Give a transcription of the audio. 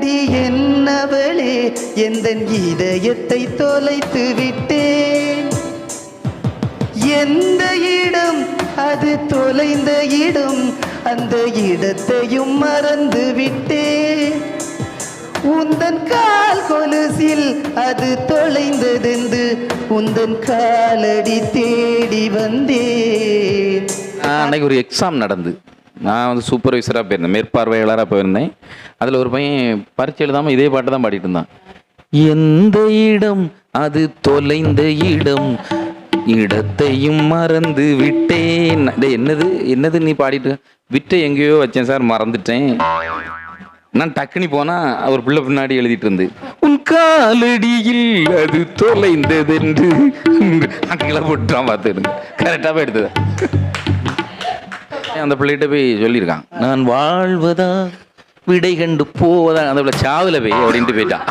யாரடி என்னவளே எந்தன் இதயத்தை தொலைத்து விட்டேன். எந்த இடம் அது தொலைந்த இடம், அந்த இடத்தையும் மறந்து விட்டேன். உந்தன் கால் கொலுசில் அது தொலைந்ததென்று உந்தன் காலடி தேடி வந்தேன். அன்னைக்கு ஒரு எக்ஸாம் நடந்து, நான் வந்து சூப்பர்வைசராக போயிருந்தேன், மேற்பார்வையாளராக போயிருந்தேன். அதில் ஒரு பையன் பரீட்சை எழுதாமல் இதே பாட்டு தான் பாடிட்டு இருந்தான். எந்த இடம் அது தொலைந்த இடம், இடத்தையும் மறந்து விட்டேன். என்னது என்னது நீ பாடிட்டு விட்ட எங்கேயோ வச்சேன் சார், மறந்துட்டேன். நான் டக்குனி போனால் ஒரு பிள்ளை பின்னாடி எழுதிட்டு இருந்து உன் காலடியில் அது தொலைந்ததென்று அங்கே போட்டுட்டான். பார்த்துடுங்க, கரெக்டாக போய் எடுத்தது. அந்த பிள்ளைகிட்ட போய் சொல்லியிருக்கான், நான் வாழ்வதா விடை கண்டு போவதா, அந்த பிள்ளை சாவில் போய் அப்படின்ட்டு போயிட்டான்.